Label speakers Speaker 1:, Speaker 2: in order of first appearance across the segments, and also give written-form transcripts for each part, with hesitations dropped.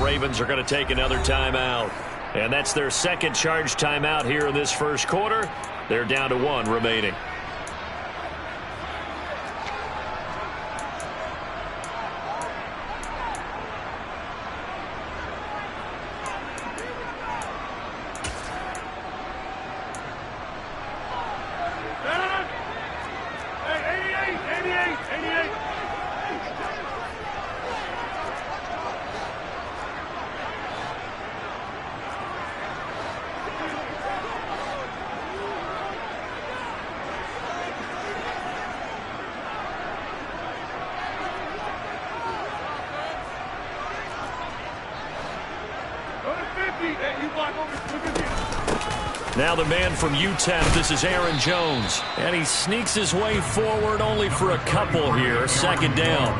Speaker 1: Ravens are going to take another timeout. And that's their second charge timeout here in this first quarter. They're down to 1 remaining. Now the man from UTEP, this is Aaron Jones. And he sneaks his way forward only for a couple here. Second down.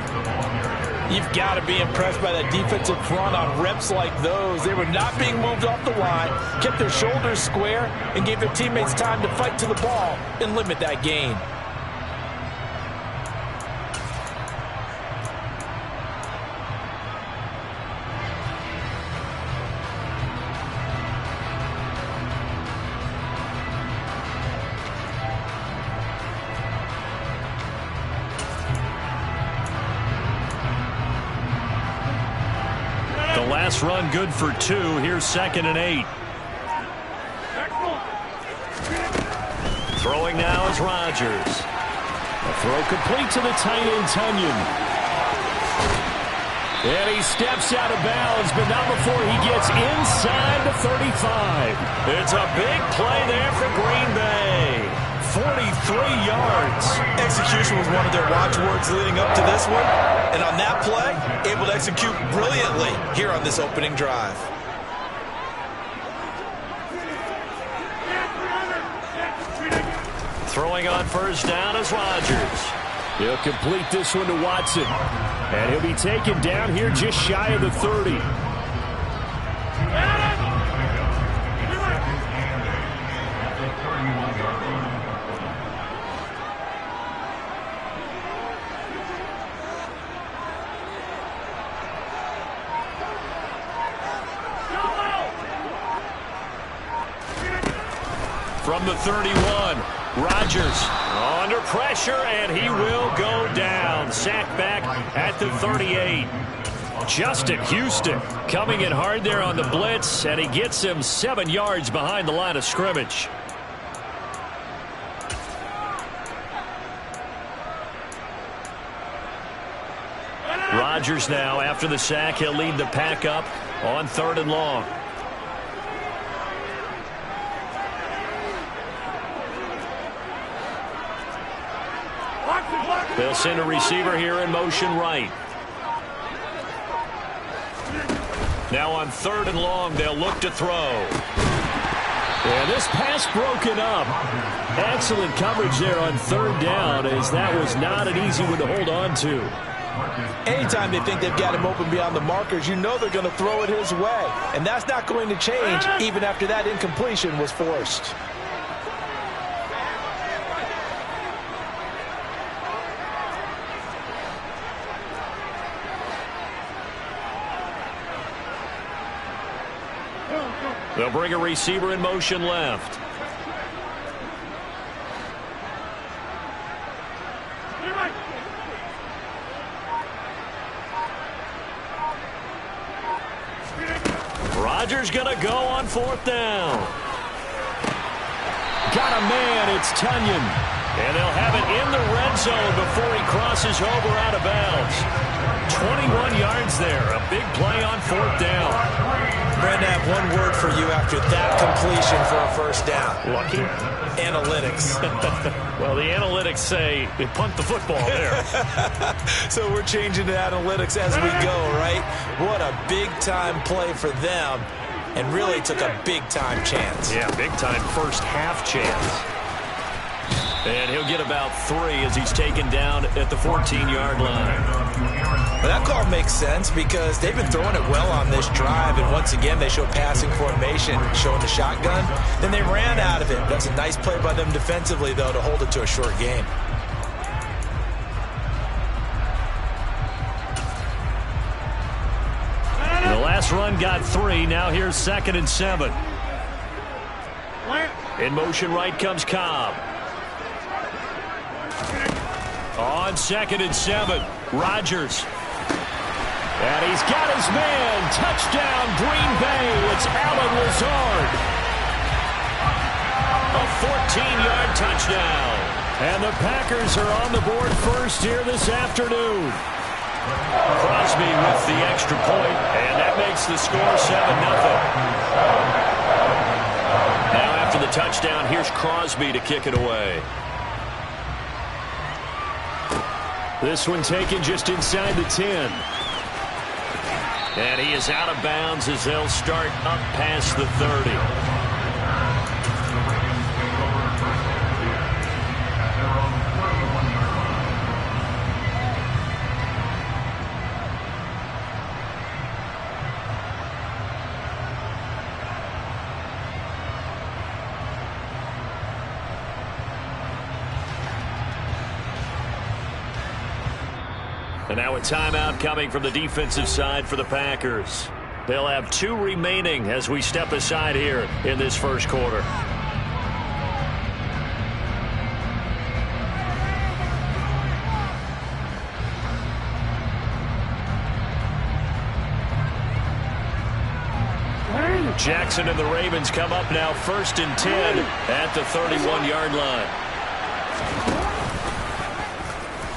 Speaker 2: You've got to be impressed by that defensive front on reps like those. They were not being moved off the line, kept their shoulders square, and gave their teammates time to fight to the ball and limit that gain.
Speaker 1: Last run good for 2. Here's 2nd and 8. Throwing now is Rodgers. A throw complete to the tight end, Tunyon. And he steps out of bounds, but not before he gets inside the 35. It's a big play there for Green Bay. 43 yards.
Speaker 2: Execution was one of their watchwords leading up to this one. And on that play, able to execute brilliantly here on this opening drive.
Speaker 1: Throwing on first down is Rodgers. He'll complete this one to Watson. And he'll be taken down here just shy of the 30. From the 31, Rodgers under pressure, and he will go down. Sacked back at the 38. Justin Houston coming in hard there on the blitz, and he gets him 7 yards behind the line of scrimmage. Rodgers now, after the sack, he'll lead the pack up on 3rd and long. They'll send a receiver here in motion right. Now on 3rd and long, they'll look to throw. And this pass broken up. Excellent coverage there on 3rd down, as that was not an easy one to hold on to.
Speaker 2: Anytime they think they've got him open beyond the markers, you know they're going to throw it his way. And that's not going to change even after that incompletion was forced.
Speaker 1: They'll bring a receiver in motion left. Rodgers going to go on 4th down. Got a man, it's Tunyon. And they'll have it in the red zone before he crosses over out of bounds. 21 yards there, a big play on 4th down.
Speaker 2: Brandon, I have one word for you after that completion for a first down.
Speaker 1: Lucky?
Speaker 2: Analytics.
Speaker 1: Well, the analytics say they punt the football there.
Speaker 2: So we're changing to analytics as we go, right? What a big-time play for them, and really took a big-time chance.
Speaker 1: Yeah, big-time first half chance. And he'll get about 3 as he's taken down at the 14-yard line.
Speaker 2: But that call makes sense because they've been throwing it well on this drive, and once again they show passing formation, showing the shotgun. Then they ran out of it. That's a nice play by them defensively, though, to hold it to a short game.
Speaker 1: The last This run got 3. Now here's 2nd and 7. In motion right comes Cobb. On 2nd and 7, Rodgers. And he's got his man. Touchdown, Green Bay. It's Allen Lazard. A 14-yard touchdown. And the Packers are on the board first here this afternoon. Crosby with the extra point, and that makes the score 7-0. Now after the touchdown, here's Crosby to kick it away. This one taken just inside the 10. And he is out of bounds as they'll start up past the 30. And now a timeout coming from the defensive side for the Packers. They'll have 2 remaining as we step aside here in this first quarter. Jackson and the Ravens come up now 1st and 10 at the 31-yard line.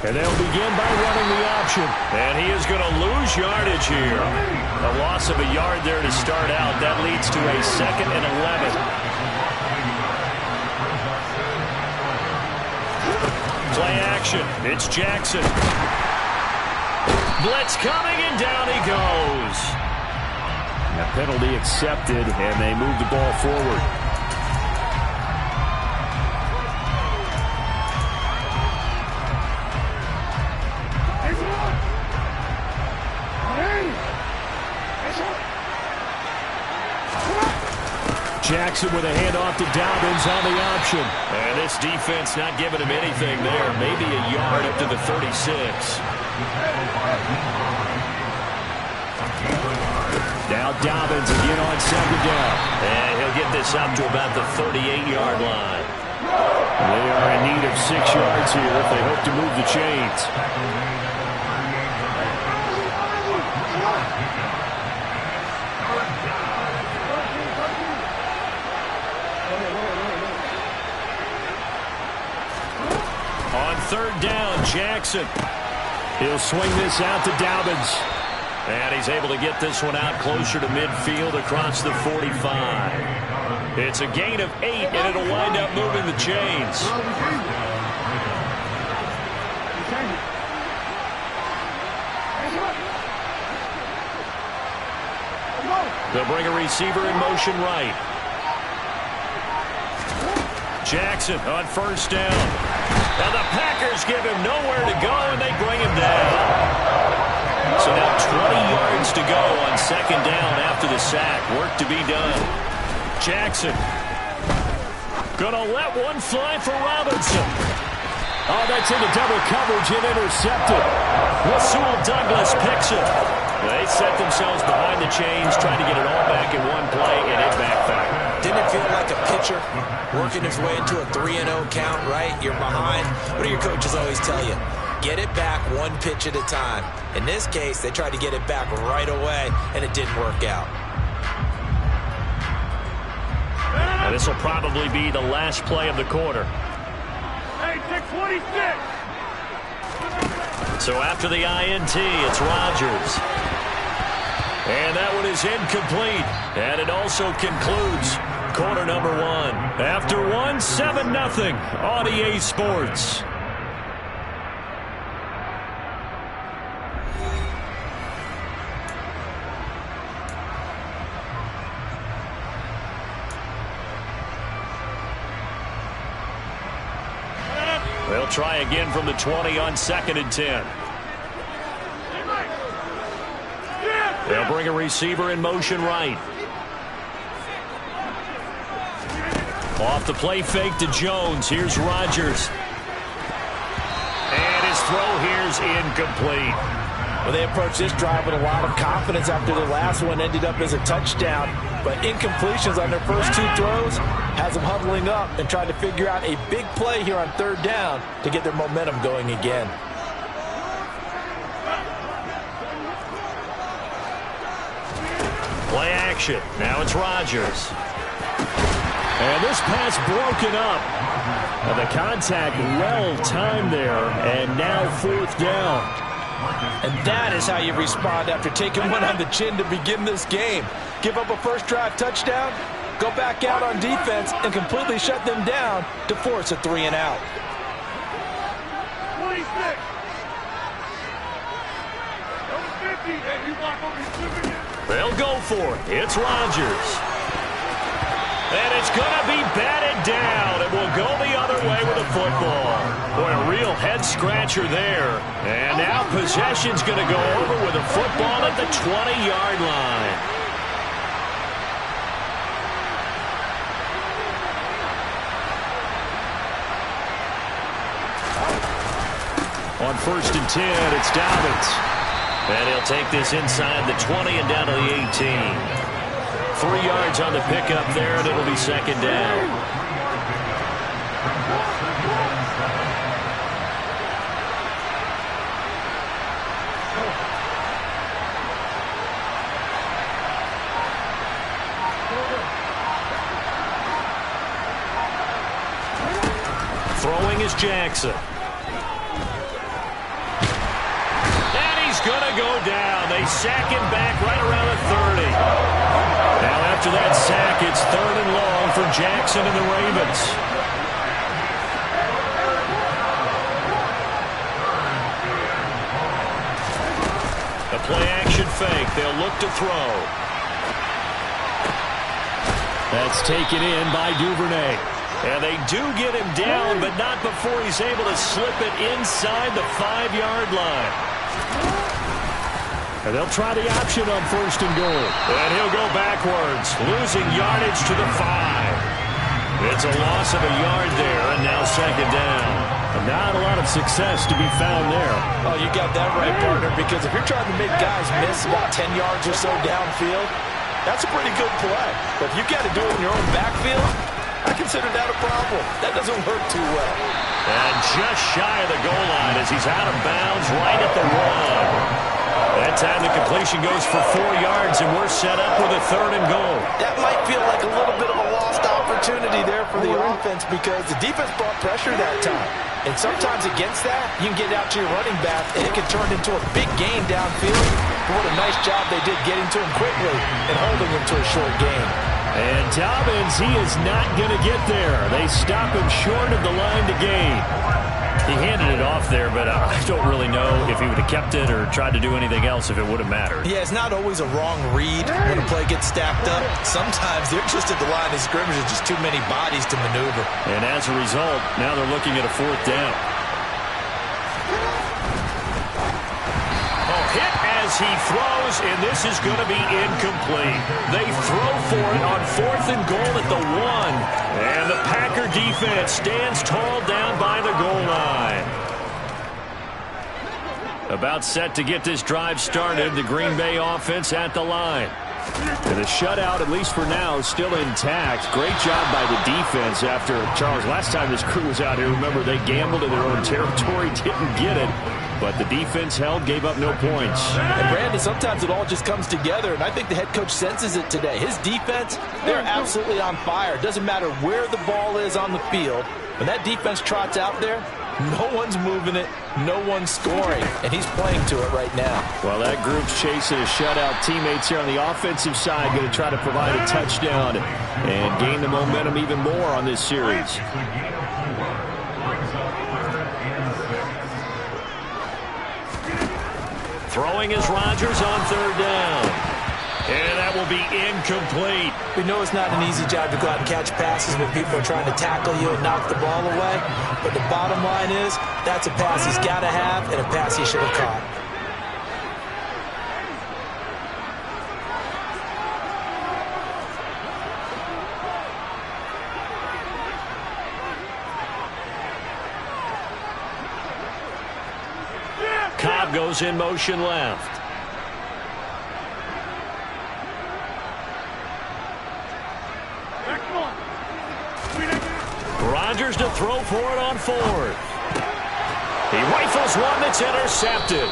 Speaker 1: And they'll begin by running the option. And he is going to lose yardage here. A loss of a yard there to start out. That leads to a 2nd and 11. Play action. It's Jackson. Blitz coming, and down he goes. A penalty accepted, and they move the ball forward. Jackson with a handoff to Dobbins on the option. And this defense not giving him anything there. Maybe a yard up to the 36. Now Dobbins again on 2nd down. And he'll get this up to about the 38-yard line. They are in need of 6 yards here if they hope to move the chains. On 3rd down, Jackson. He'll swing this out to Dobbins. And he's able to get this one out closer to midfield across the 45. It's a gain of 8, and it'll wind up moving the chains. They'll bring a receiver in motion right. Jackson on 1st down. Now the Packers give him nowhere to go, and they bring him down. So now 20 yards to go on 2nd down after the sack. Work to be done. Jackson gonna let one fly for Robinson. Oh, that's into double coverage and intercepted. Rasul Douglas picks it. They set themselves behind the chains, trying to get it all back in one play, and it backfired.
Speaker 2: Didn't it feel like a pitcher working his way into a 3-0 count, right? You're behind. What do your coaches always tell you? Get it back 1 pitch at a time. In this case, they tried to get it back right away, and it didn't work out.
Speaker 1: And this will probably be the last play of the quarter.
Speaker 3: Hey, 626!
Speaker 1: So after the INT, it's Rodgers. And that one is incomplete. And it also concludes quarter number 1. After 1, 7-0 on EA Sports. They'll try again from the 20 on 2nd and 10. They'll bring a receiver in motion right. Off the play fake to Jones. Here's Rodgers. And his throw here's incomplete.
Speaker 2: Well, they approached this drive with a lot of confidence after the last one ended up as a touchdown. But incompletions on their first 2 throws has them huddling up and trying to figure out a big play here on 3rd down to get their momentum going again.
Speaker 1: Play action. Now it's Rodgers. And this pass broken up. And the contact well timed there. And now 4th down.
Speaker 2: And that is how you respond after taking one on the chin to begin this game. Give up a first drive touchdown, go back out on defense, and completely shut them down to force a 3 and out.
Speaker 3: 26. Number 50. Hey, you block over his super.
Speaker 1: They'll go for it. It's Rodgers. And it's going to be batted down. It will go the other way with the football. Boy, a real head-scratcher there. And now possession's going to go over with a football at the 20-yard line. On 1st and 10, it's Dobbins. And he'll take this inside the 20 and down to the 18. 3 yards on the pickup there, and it'll be 2nd down. Throwing is Jackson. Going to go down. They sack him back right around the 30. Now after that sack, it's 3rd and long for Jackson and the Ravens. A play-action fake. They'll look to throw. That's taken in by Duvernay. And they do get him down, but not before he's able to slip it inside the 5-yard line. And they'll try the option on 1st and goal. And he'll go backwards, losing yardage to the 5. It's a loss of a yard there, and now 2nd down. And not a lot of success to be found there.
Speaker 2: Oh, you got that right, partner, because if you're trying to make guys miss about 10 yards or so downfield, that's a pretty good play. But if you've got to do it in your own backfield, I consider that a problem. That doesn't work too well.
Speaker 1: And just shy of the goal line as he's out of bounds right at the 1. That time the completion goes for 4 yards, and we're set up with a 3rd and goal.
Speaker 2: That might feel like a little bit of a lost opportunity there for the offense because the defense brought pressure that time. And sometimes against that, you can get out to your running back, and it can turn into a big gain downfield. But what a nice job they did getting to him quickly and holding him to a short gain.
Speaker 1: And Dobbins, he is not going to get there. They stop him short of the line to gain. He handed it off there, but I don't really know if he would have kept it or tried to do anything else if it would have mattered.
Speaker 2: Yeah, it's not always a wrong read when a play gets stacked up. Sometimes they're just at the line of scrimmage. There's just too many bodies to maneuver.
Speaker 1: And as a result, now they're looking at a 4th down. Oh, hit as he throws, and this is going to be incomplete. They throw for it on 4th and goal at the 1. And the Packer defense stands tall down by the goal line. About set to get this drive started. The Green Bay offense at the line. And the shutout, at least for now, is still intact. Great job by the defense after, Charles, last time this crew was out here, remember, they gambled in their own territory, didn't get it. But the defense held, gave up no points.
Speaker 2: And Brandon, sometimes it all just comes together, and I think the head coach senses it today. His defense, they're absolutely on fire. It doesn't matter where the ball is on the field. When that defense trots out there, no one's moving it, no one's scoring, and he's playing to it right now.
Speaker 1: Well, that group's chasing a shutout. Teammates here on the offensive side going to try to provide a touchdown and gain the momentum even more on this series. Throwing is Rodgers on 3rd down. And that will be incomplete.
Speaker 2: We know it's not an easy job to go out and catch passes when people are trying to tackle you and knock the ball away. But the bottom line is, that's a pass he's got to have and a pass he should have caught.
Speaker 1: goes in motion left. Rodgers to throw for it on fourth. He rifles one that's intercepted.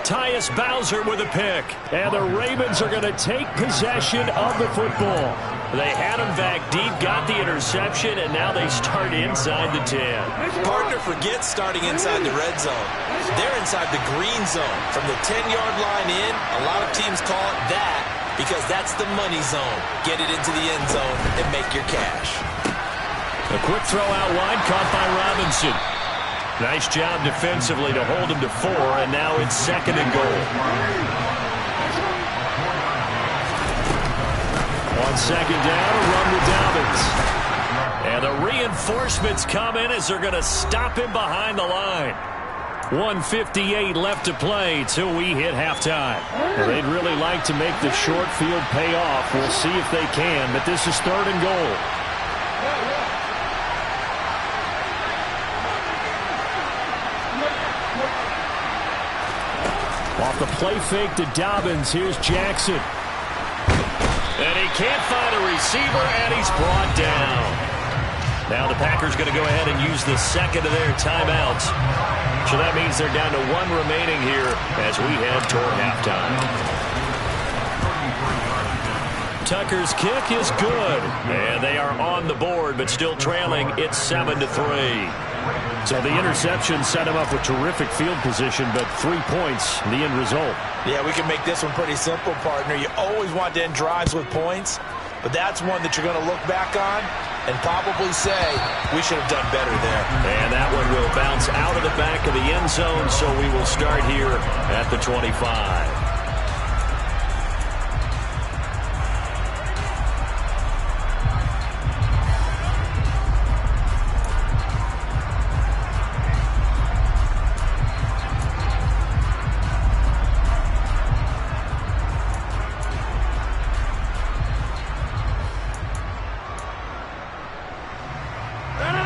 Speaker 1: Tyus Bowser with a pick. And the Ravens are going to take possession of the football. They had him back deep, got the interception, and now they start inside the 10.
Speaker 2: Partner forgets starting inside the red zone. They're inside the green zone. From the 10-yard line in, a lot of teams call it that because that's the money zone. Get it into the end zone and make your cash.
Speaker 1: A quick throw out wide, caught by Robinson. Nice job defensively to hold him to 4, and now it's 2nd and goal. On 2nd down, a run to Dobbins. And the reinforcements come in as they're going to stop him behind the line. 1:58 left to play till we hit halftime. Well, they'd really like to make the short field pay off. We'll see if they can, but this is 3rd and goal. Off the play fake to Dobbins, here's Jackson. And he can't find a receiver, and he's brought down. Now the Packers going to go ahead and use the 2nd of their timeouts. So that means they're down to 1 remaining here as we head toward halftime. Tucker's kick is good. And they are on the board, but still trailing. It's 7-3. So the interception set him up with terrific field position, but 3 points, the end result.
Speaker 2: Yeah, we can make this one pretty simple, partner. You always want to end drives with points, but that's one that you're going to look back on and probably say, we should have done better there.
Speaker 1: And that one will bounce out of the back of the end zone, so we will start here at the 25.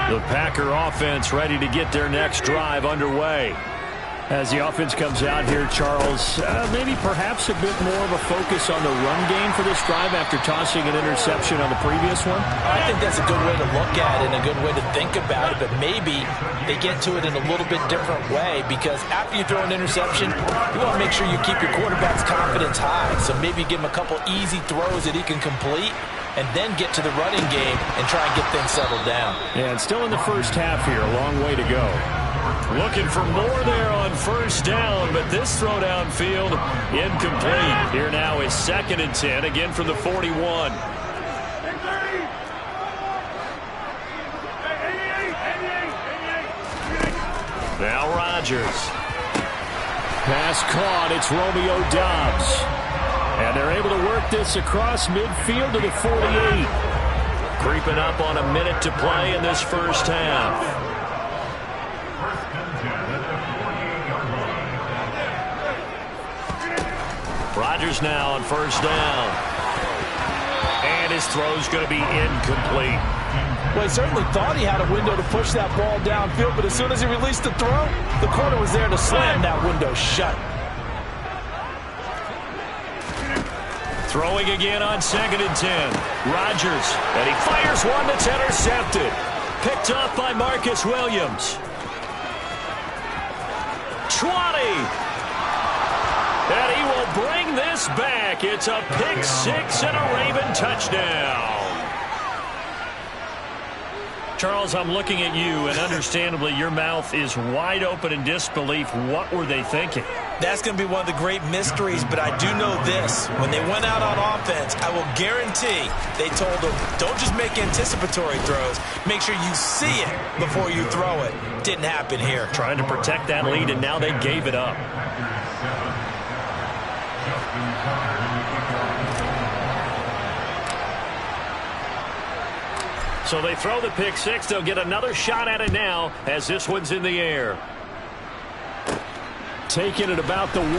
Speaker 1: The Packer offense ready to get their next drive underway. As the offense comes out here, Charles, maybe perhaps a bit more of a focus on the run game for this drive after tossing an interception on the previous one?
Speaker 2: I think that's a good way to look at it and a good way to think about it, but maybe they get to it in a little bit different way because after you throw an interception, you want to make sure you keep your quarterback's confidence high. So maybe give him a couple easy throws that he can complete and then get to the running game and try and get things settled down.
Speaker 1: Yeah, and still in the first half here, a long way to go. Looking for more there on 1st down, but this throw downfield incomplete. Here now is 2nd and 10, again from the 41. Now Rodgers. Pass caught, it's Romeo Doubs. And they're able to work this across midfield to the 48. Creeping up on a minute to play in this first half. Rodgers now on 1st down. And his throw's going to be incomplete.
Speaker 2: Well, he certainly thought he had a window to push that ball downfield, but as soon as he released the throw, the corner was there to slam that window shut.
Speaker 1: Throwing again on 2nd and 10. Rodgers, and he fires one that's intercepted. Picked off by Marcus Williams. 20. And he will bring this back. It's a pick 6 and a Raven touchdown. Charles, I'm looking at you, and understandably your mouth is wide open in disbelief. What were they thinking?
Speaker 2: That's going to be one of the great mysteries, but I do know this. When they went out on offense, I will guarantee they told them, don't just make anticipatory throws. Make sure you see it before you throw it. Didn't happen here.
Speaker 1: Trying to protect that lead, and now they gave it up. So they throw the pick 6. They'll get another shot at it now as this one's in the air. Taken at about the 1.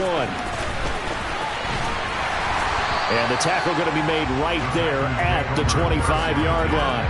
Speaker 1: And the tackle going to be made right there at the 25-yard line.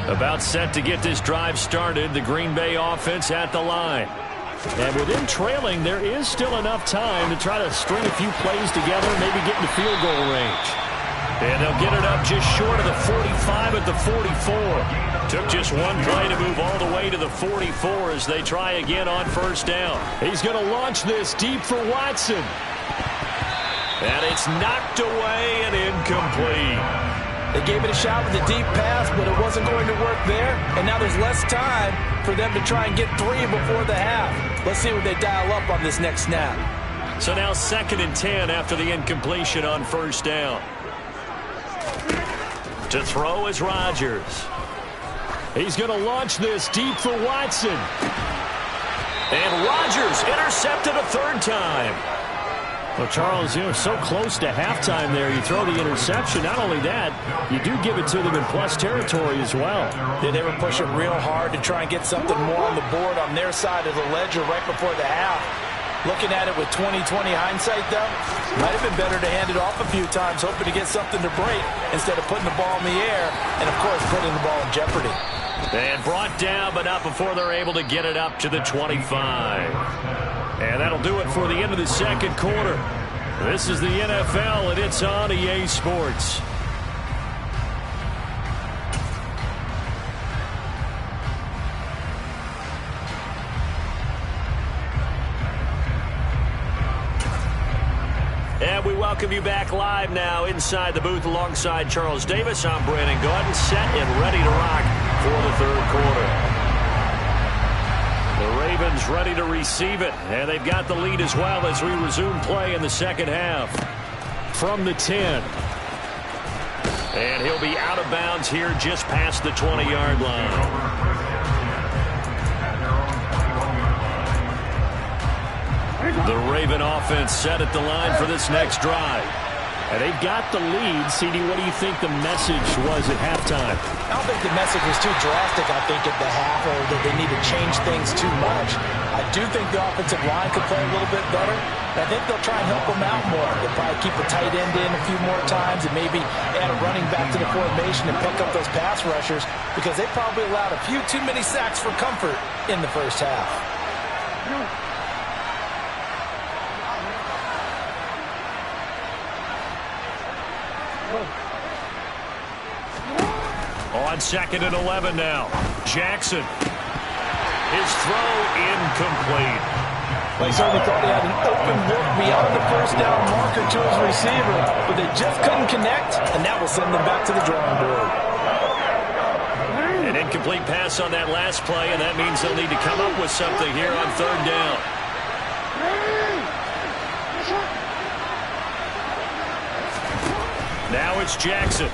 Speaker 1: About set to get this drive started, the Green Bay offense at the line. And with them trailing, there is still enough time to try to string a few plays together, maybe get in the field goal range. And they'll get it up just short of the 45 at the 44. Took just one play to move all the way to the 44 as they try again on first down. He's going to launch this deep for Watson. And it's knocked away and incomplete.
Speaker 2: They gave it a shot with a deep pass, but it wasn't going to work there. And now there's less time for them to try and get 3 before the half. Let's see what they dial up on this next snap.
Speaker 1: So now 2nd and 10 after the incompletion on first down. To throw is Rodgers. He's going to launch this deep for Watson. And Rodgers intercepted a 3rd time. Well, Charles, so close to halftime there. You throw the interception. Not only that, you do give it to them in plus territory as well.
Speaker 2: Yeah, they were pushing real hard to try and get something more on the board on their side of the ledger right before the half. Looking at it with 20/20 hindsight, though, might have been better to hand it off a few times, hoping to get something to break instead of putting the ball in the air and, of course, putting the ball in jeopardy.
Speaker 1: And brought down, but not before they're able to get it up to the 25. And that'll do it for the end of the 2nd quarter. This is the NFL, and it's on EA Sports. And we welcome you back live now inside the booth alongside Charles Davis. I'm Brandon Gordon, set and ready to rock for the 3rd quarter. The Ravens ready to receive it, and they've got the lead as well as we resume play in the 2nd half. From the 10. And he'll be out of bounds here just past the 20-yard line. The Raven offense set at the line for this next drive. And they've got the lead. CD, what do you think the message was at halftime?
Speaker 2: I don't think the message was too drastic, I think, at the half, or that they need to change things too much. I do think the offensive line could play a little bit better. I think they'll try and help them out more. They'll probably keep a tight end in a few more times and maybe add a running back to the formation and pick up those pass rushers because they probably allowed a few too many sacks for comfort in the first half.
Speaker 1: On 2nd and 11 now. Jackson. His throw incomplete.
Speaker 2: Well, he certainly thought he had an open look beyond the first down marker to his receiver, but they just couldn't connect, and that will send them back to the drawing board.
Speaker 1: An incomplete pass on that last play, and that means they'll need to come up with something here on 3rd down. Now it's Jackson.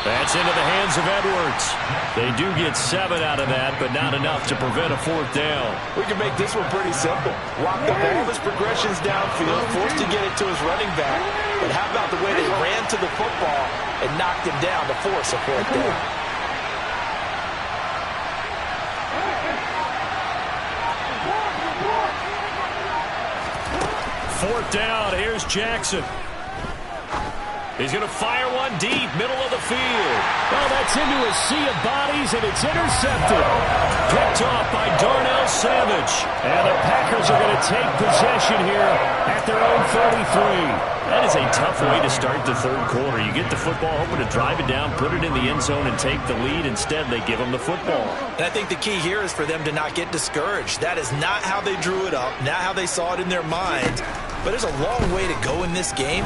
Speaker 1: That's into the hands of Edwards. They do get 7 out of that, but not enough to prevent a 4th down.
Speaker 2: We can make this one pretty simple. Lock up all of his progressions downfield, forced to get it to his running back. But how about the way they ran to the football and knocked him down to force a 4th down?
Speaker 1: Fourth down, here's Jackson. He's going to fire one deep, middle of the field. Well, that's into a sea of bodies, and it's intercepted. Picked off by Darnell Savage. And the Packers are going to take possession here at their own 33. That is a tough way to start the 3rd quarter. You get the football, hoping to drive it down, put it in the end zone, and take the lead. Instead, they give them the football.
Speaker 2: And I think the key here is for them to not get discouraged. That is not how they drew it up, not how they saw it in their mind. But there's a long way to go in this game.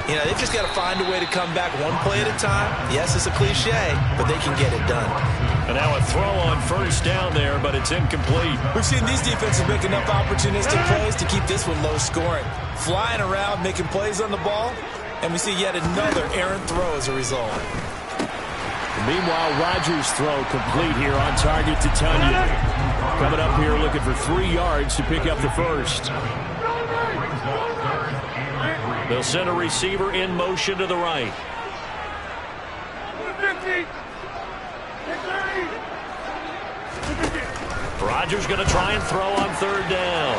Speaker 2: You know, they've just got to find a way to come back one play at a time. Yes, it's a cliche, but they can get it done.
Speaker 1: And now a throw on first down there, but it's incomplete.
Speaker 2: We've seen these defenses make enough opportunistic plays to keep this one low scoring. Flying around, making plays on the ball, and we see yet another errant throw as a result.
Speaker 1: Meanwhile, Rodgers' throw complete here on target to Tunyon. Coming up here looking for 3 yards to pick up the first. They'll send a receiver in motion to the right. Rodgers going to try and throw on 3rd down.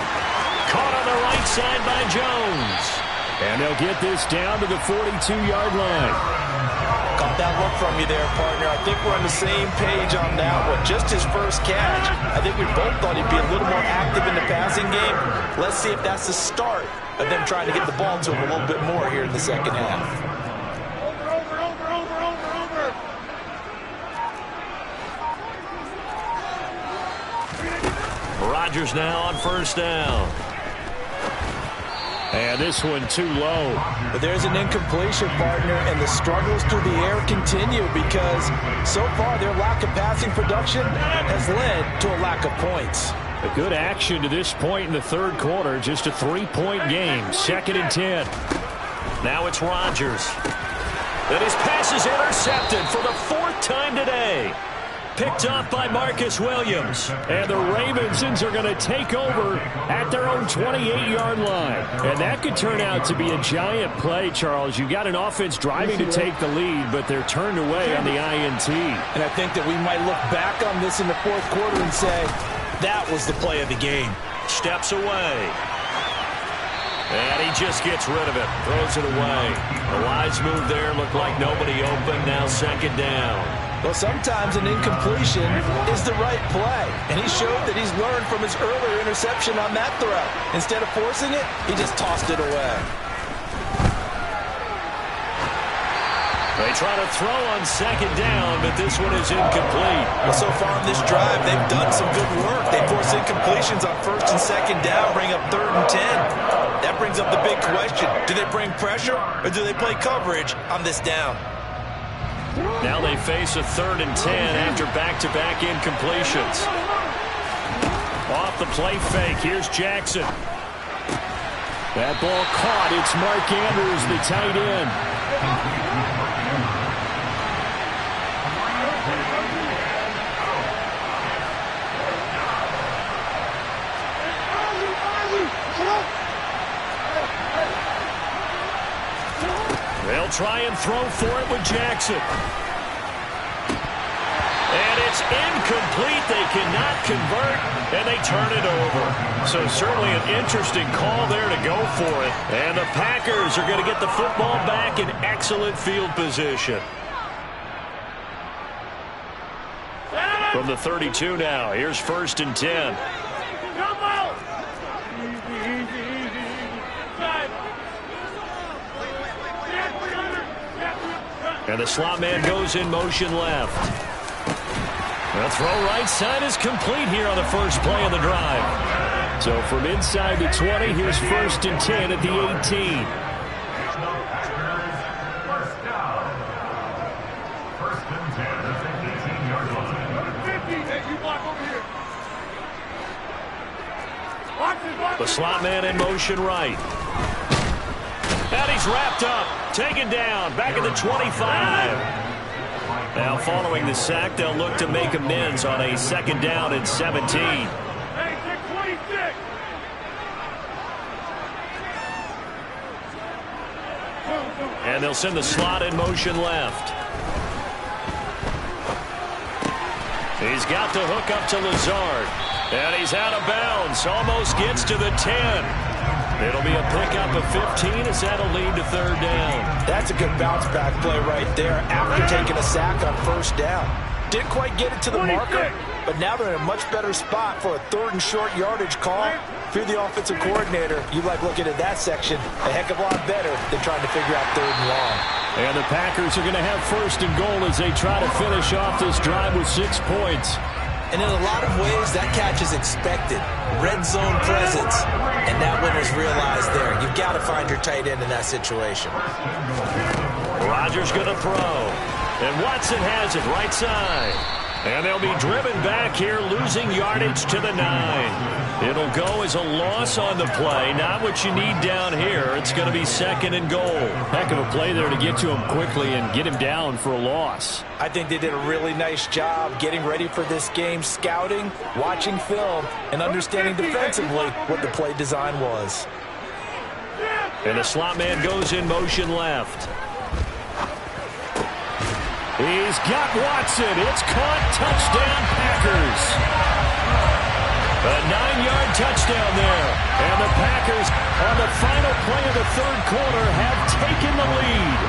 Speaker 1: Caught on the right side by Jones. And they'll get this down to the 42-yard line.
Speaker 2: Caught that look from you there, partner. I think we're on the same page on that one. Just his first catch. I think we both thought he'd be a little more active in the passing game. Let's see if that's the start of them trying to get the ball to him a little bit more here in the second half.
Speaker 1: Rodgers now on first down. And this one too low.
Speaker 2: But there's an incompletion, partner, and the struggles through the air continue because so far their lack of passing production has led to a lack of points.
Speaker 1: A good action to this point in the third quarter. Just a 3-point game. 2nd and 10. Now it's Rodgers. And his pass is intercepted for the 4th time today. Picked off by Marcus Williams. And the Ravensons are going to take over at their own 28-yard line. And that could turn out to be a giant play, Charles. You got an offense driving to take the lead, but they're turned away on the INT.
Speaker 2: And I think that we might look back on this in the fourth quarter and say, that was the play of the game.
Speaker 1: Steps away. And he just gets rid of it. Throws it away. A wise move there. Looked like nobody open. Now 2nd down.
Speaker 2: Well, sometimes an incompletion is the right play. And he showed that he's learned from his earlier interception on that throw. Instead of forcing it, he just tossed it away.
Speaker 1: They try to throw on 2nd down, but this one is incomplete.
Speaker 2: Well, so far on this drive, they've done some good work. They force incompletions on 1st and 2nd down, bring up 3rd and 10. That brings up the big question. Do they bring pressure or do they play coverage on this down?
Speaker 1: Now they face a 3rd and 10 after back-to-back incompletions. Off the play fake, here's Jackson. That ball caught. It's Mark Andrews, the tight end. They'll try and throw for it with Jackson. And it's incomplete. They cannot convert, and they turn it over. So certainly an interesting call there to go for it. And the Packers are going to get the football back in excellent field position. From the 32 now, here's 1st and 10. And the slot man goes in motion left. The throw right side is complete here on the first play of the drive. So from inside the 20, here's 1st and 10 at the 18. The slot man in motion right. And he's wrapped up. Taken down. Back at the 25. Now following the sack, they'll look to make amends on a 2nd down and 17. And they'll send the slot in motion left. He's got the hook up to Lazard. And he's out of bounds. Almost gets to the 10. It'll be a pickup of 15 as that'll lead to 3rd down.
Speaker 2: That's a good bounce back play right there after taking a sack on 1st down. Didn't quite get it to the marker, but now they're in a much better spot for a 3rd and short yardage call. If you're the offensive coordinator, you like looking at that section a heck of a lot better than trying to figure out 3rd and long.
Speaker 1: And the Packers are going to have 1st and goal as they try to finish off this drive with 6 points.
Speaker 2: And in a lot of ways, that catch is expected. Red zone presence. And that winner's realized there. You've got to find your tight end in that situation.
Speaker 1: Rodgers going to throw. And Watson has it right side. And they'll be driven back here, losing yardage to the 9. It'll go as a loss on the play. Not what you need down here. It's going to be 2nd and goal. Heck of a play there to get to him quickly and get him down for a loss.
Speaker 2: I think they did a really nice job getting ready for this game, scouting, watching film, and understanding defensively what the play design was.
Speaker 1: And the slot man goes in motion left. He's got Watson. It's caught. Touchdown, Packers. A 9-yard touchdown there. And the Packers, on the final play of the 3rd quarter, have taken the lead.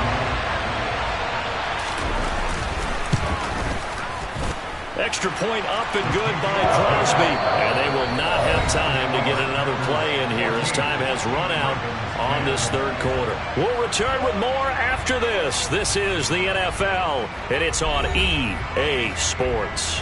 Speaker 1: Extra point up and good by Crosby. And they will not have time to get another play in here as time has run out on this third quarter. We'll return with more after this. This is the NFL, and it's on EA Sports.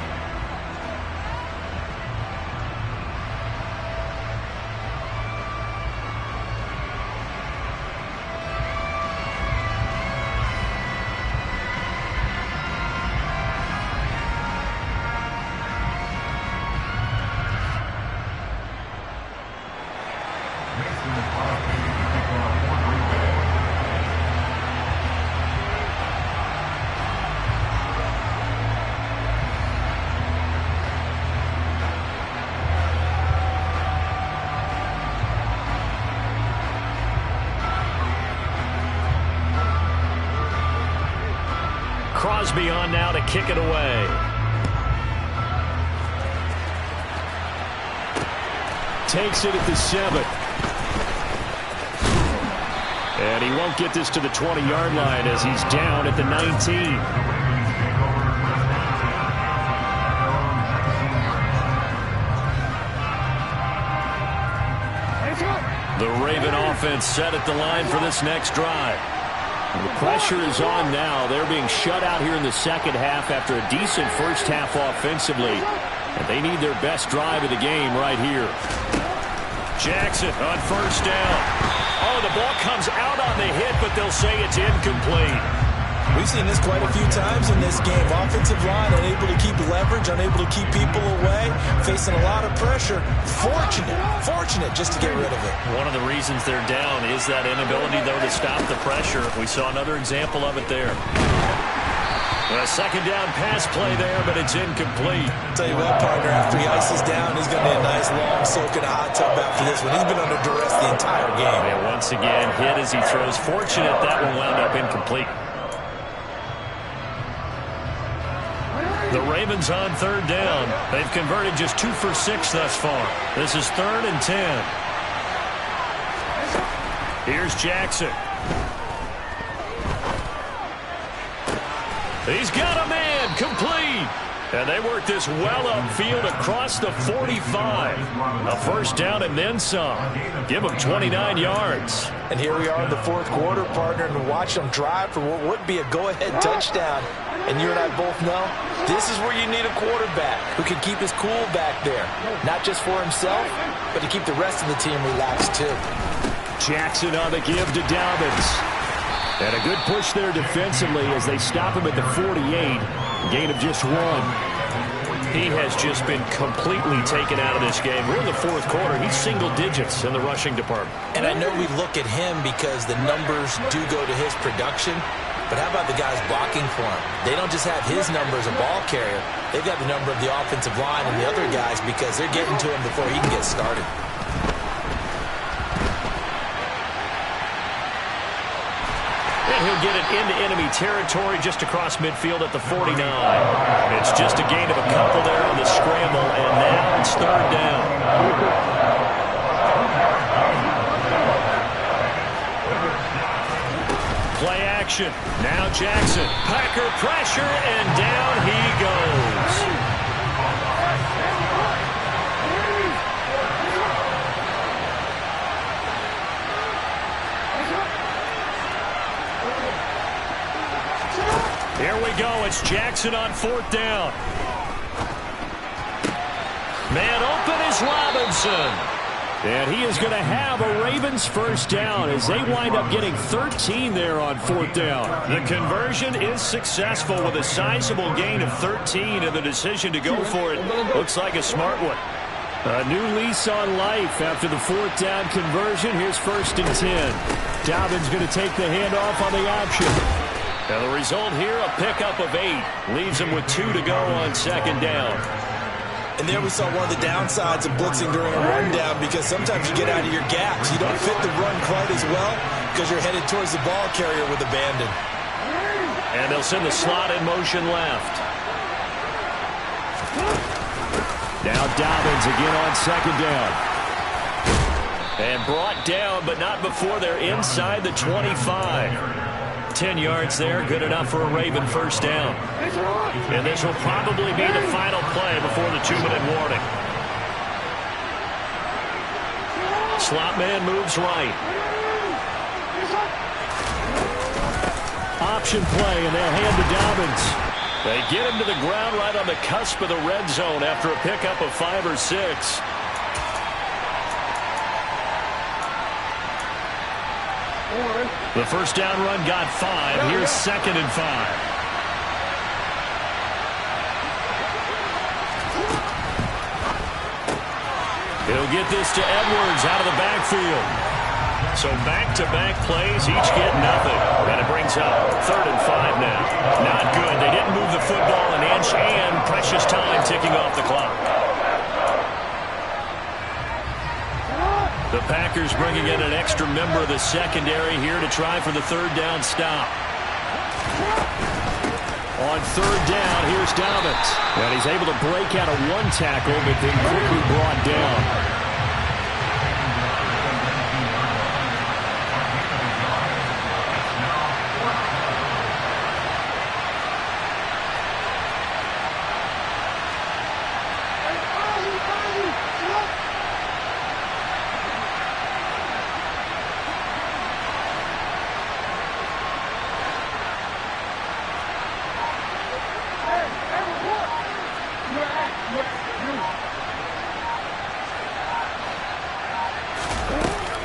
Speaker 1: Crosby on now to kick it away. Takes it at the 7. And he won't get this to the 20-yard line as he's down at the 19. The Raven offense set at the line for this next drive. The pressure is on now. They're being shut out here in the second half after a decent first half offensively. And they need their best drive of the game right here. Jackson on first down. Oh, the ball comes out on the hit, but they'll say it's incomplete.
Speaker 2: We've seen this quite a few times in this game. Offensive line unable to keep leverage, unable to keep people away, facing a lot of pressure. Fortunate just to get rid of it.
Speaker 1: One of the reasons they're down is that inability, though, to stop the pressure. We saw another example of it there. A second down pass play there, but it's incomplete.
Speaker 2: Tell you what, partner, after he ices down, he's going to need a nice long soak in a hot tub after this one. He's been under duress the entire game.
Speaker 1: And once again, hit as he throws. Fortunate that one wound up incomplete. The Ravens on third down. They've converted just 2 for 6 thus far. This is 3rd and 10. Here's Jackson. He's got a man, complete. And they work this well upfield across the 45. A first down and then some. Give them 29 yards.
Speaker 2: And here we are in the fourth quarter, partner, and watch them drive for what would be a go-ahead touchdown. And you and I both know this is where you need a quarterback who can keep his cool back there. Not just for himself, but to keep the rest of the team relaxed too.
Speaker 1: Jackson on the give to Dobbins. And a good push there defensively as they stop him at the 48. Gain of just 1. He has just been completely taken out of this game. We're in the fourth quarter. He's single digits in the rushing department.
Speaker 2: And I know we look at him because the numbers do go to his production. But how about the guys blocking for him? They don't just have his number as a ball carrier. They've got the number of the offensive line and the other guys because they're getting to him before he can get started.
Speaker 1: And he'll get it into enemy territory just across midfield at the 49. It's just a gain of a couple there on the scramble, and now it's third down. Play action. Now Jackson. Packer pressure, and down he goes. Here we go. It's Jackson on fourth down. Man open is Robinson. And he is going to have a Ravens first down as they wind up getting 13 there on fourth down. The conversion is successful with a sizable gain of 13, and the decision to go for it looks like a smart one. A new lease on life after the fourth down conversion. Here's 1st and 10. Dobbins going to take the handoff on the option. Now the result here, a pickup of 8. Leaves him with 2 to go on second down.
Speaker 2: And there we saw one of the downsides of blitzing during a rundown because sometimes you get out of your gaps. You don't fit the run quite as well because you're headed towards the ball carrier with abandon.
Speaker 1: And they'll send the slot in motion left. Now Dobbins again on second down. And brought down, but not before they're inside the 25. 10 yards there, good enough for a Raven first down. And this will probably be the final play before the 2-minute warning. Slot man moves right. Option play, and they'll hand to Dobbins. They get him to the ground right on the cusp of the red zone after a pickup of 5 or 6. The first down run got 5. Here's 2nd and 5. He'll get this to Edwards out of the backfield. So back-to-back plays, each get nothing. And it brings up 3rd and 5 now. Not good. They didn't move the football an inch, and precious time ticking off the clock. The Packers bringing in an extra member of the secondary here to try for the 3rd down stop. On 3rd down, here's Dobbins. And he's able to break out of 1 tackle, but then quickly brought down.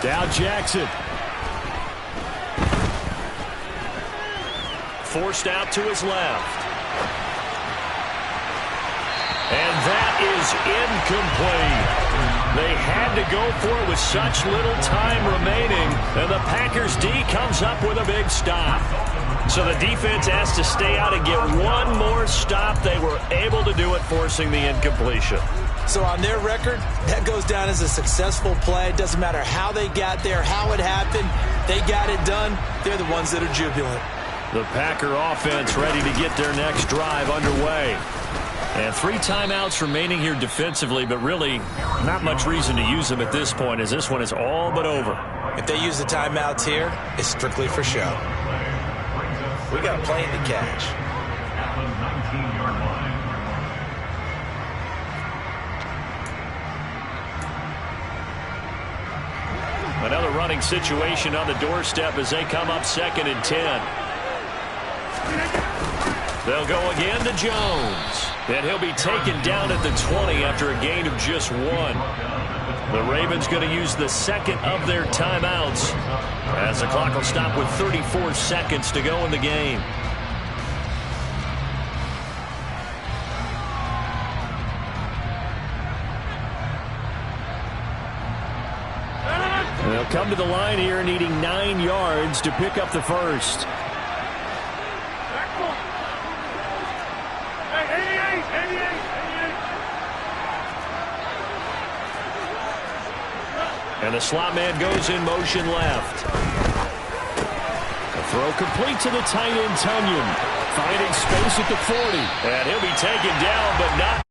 Speaker 1: Now Jackson. Forced out to his left. And that is incomplete. They had to go for it with such little time remaining, and the Packers D comes up with a big stop. So the defense has to stay out and get one more stop. They were able to do it, forcing the incompletion.
Speaker 2: So on their record, that goes down as a successful play. It doesn't matter how they got there, how it happened. They got it done. They're the ones that are jubilant.
Speaker 1: The Packer offense ready to get their next drive underway. And 3 timeouts remaining here defensively, but really not much reason to use them at this point, as this one is all but over.
Speaker 2: If they use the timeouts here, it's strictly for show. We got a plane to catch.
Speaker 1: Another running situation on the doorstep as they come up 2nd and 10. They'll go again to Jones. And he'll be taken down at the 20 after a gain of just 1. The Ravens going to use the 2nd of their timeouts, as the clock will stop with 34 seconds to go in the game. They'll come to the line here needing 9 yards to pick up the first. And the slot man goes in motion left. A throw complete to the tight end, Tunyon. Finding space at the 40. And he'll be taken down, but not